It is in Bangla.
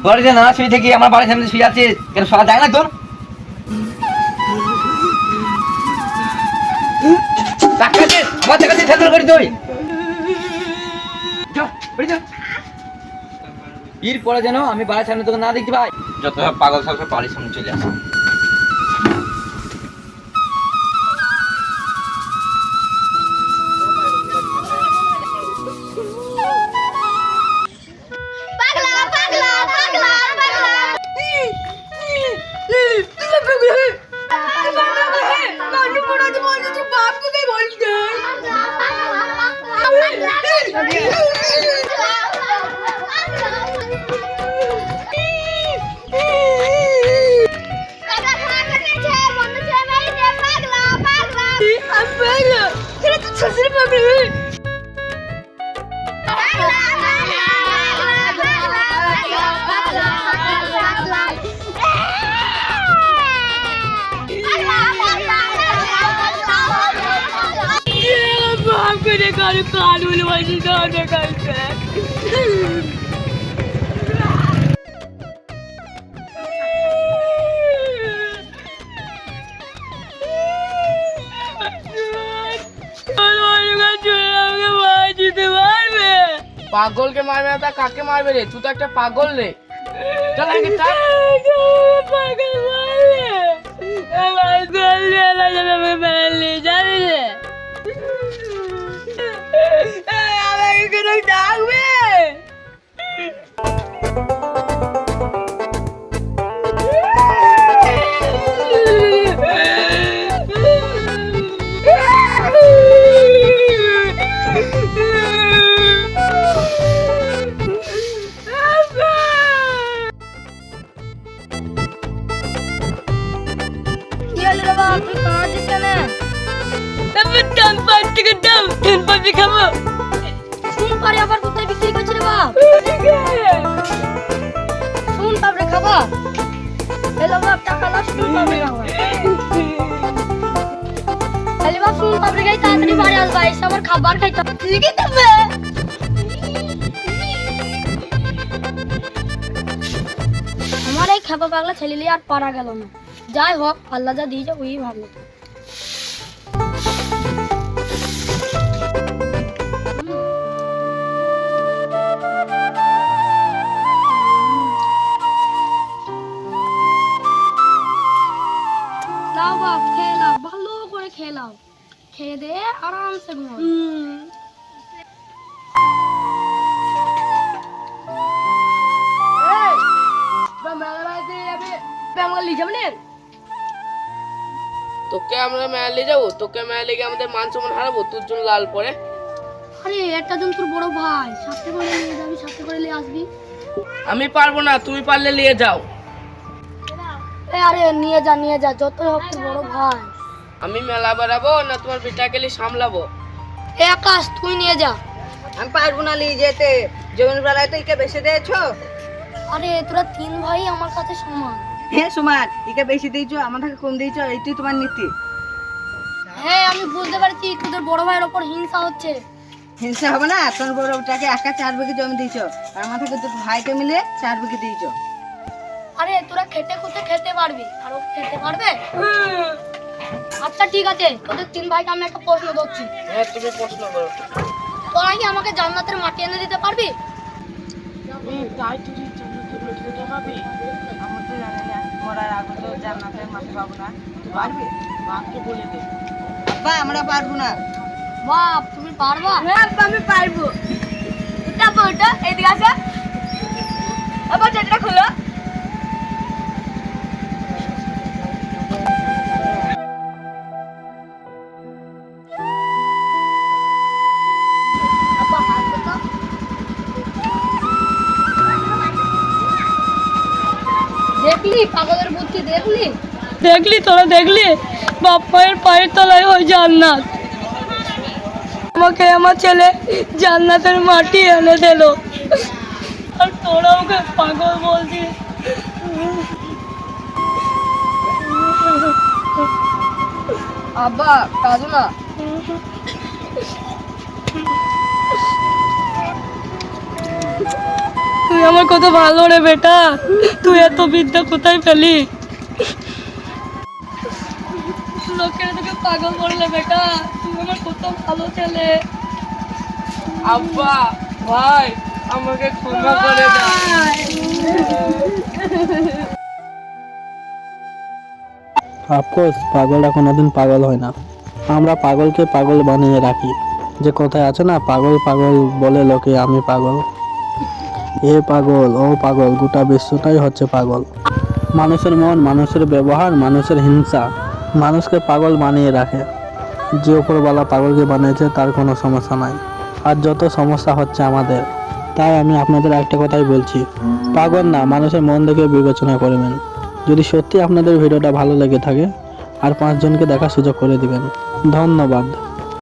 বাড়িতে না শুয়ে থেকে আমার বাড়ির সামনে শুয়ে আছে, কেন শোয়া যায় না তোর? আমার দেখাতে ফেল করি তুই এরপরে যেন আমি বাড়ির সামনে তোকে না দেখতে পাই। যত সব পাগল সব বাড়ির সামনে চলে আসে। पागल के मारबे ना काके मारबे रे? तू तो एक पागल रे। चल आगे चल। पागल मार ले খাবার খাইতে ঠিকই তবে আমার এই খাবা পাগলা ছেলে আর পারা গেল না। যাই হোক, আল্লাহ যা দিয়ে ওই ভালো। লাও বাপ, খেয়ে লাও, ভালো করে খেয়ে লাও, খেয়ে দে আরামসে ঘুমাও। তোকে আমরা মেলা যাবো, তোকে মেলা লেগে আমাদের মান সম্মান হারাবো তোর জন্য লাল পরে। আরে একটা জন তোর বড় ভাই, সাথে করে নিয়ে যাবি, সাথে করে নিয়ে আসবি। আমি পারবো না, তুমি পারলে নিয়ে যাও। আরে নিয়ে যা, যতই হোক তোর বড় ভাই। আমি মেলা বেড়াবো না তোমার বেটাকে নিয়ে সামলাবো? আকাশ, তুই নিয়ে যা। আমি পারবো না নিয়ে যেতে, জমির বেলায় তো ইকে বেশি দিয়েছো। আরে তোরা তিন ভাই আমার কাছে সমান। হ্যাঁ সমান, ইকে বেশি দিয়েছো, আমার থেকে কম দিয়েছো, এইটাই তোমার নীতি। হ্যাঁ আমি বুঝতে পারছি তোদের বড় ভাইয়ের ওপর হিংসা হচ্ছে। হিংসা হবে না, তোর বড়টাকে একা 4 বিঘে জমি দিয়েছো, আর আমার থেকে তোর ভাইকে মিলে 4 বিঘে দিয়েছো। আরে তোরা খেতে খুঁতে খেতে পারবি, আর ও খেতে পারবে? আচ্ছা ঠিক আছে, তোদের তিন ভাইকে আমি একটা প্রশ্ন করছি। হ্যাঁ তুমি প্রশ্ন করো। তোরা কি আমাকে জান্নাতের মাটি এনে দিতে পারবি? তাই তুই জান্নাতের মাটি দিতে পারবি? আমার তো জানি না, মরার আগে তো জান্নাতের মাটি পাবো না। তুই পারবি? বাপকে বলে দে। বাবা আমরা পারবো না। বাপ তুমি পারবা? হ্যাঁ আমি পারবো। ওটা এদিকে আসো, আবার চাটা খুলো। দেখলি পাগলের বুদ্ধি, দেখলি তোরা দেখলি বাপ্পায়ের পায়ের তলায় ওই জান্নাত। আমাকে আমার ছেলে জান্নাতের মাটি এনে দিল, আর তোরা ওকে পাগল বলছিস। আব্বা কাঁদো না। তুই আমার কত ভালো রে বেটা, তুই এত বিদ্যা কোথায় পেলি? লোকেরা তোকে পাগল বললে বেটা, তুই আমার কত ভালো ছেলে। আব্বা ভাই আমাকে ক্ষমা করে দাও। অফকোর্স পাগলরা কোনোদিন পাগল হয় না, আমরা পাগলকে পাগল বানিয়ে রাখি। যে কথায় আছে না, পাগল পাগল বলে লোকে আমি পাগল। এ পাগল ও পাগল, গোটা বিশ্বটাই হচ্ছে পাগল। মানুষের মন, মানুষের ব্যবহার, মানুষের হিংসা মানুষকে পাগল বানিয়ে রাখে। যে উপরওয়ালা পাগলকে বানিয়েছে তার কোনো সমস্যা নাই, আর যত সমস্যা হচ্ছে আমাদের। তাই আমি আপনাদের একটা কথাই বলছি, পাগল না, মানুষের মন দেখে বিবেচনা করবেন। যদি সত্যি আপনাদের ভিডিওটা ভালো লেগে থাকে আর 5 জনকে দেখার সুযোগ করে দিবেন। ধন্যবাদ।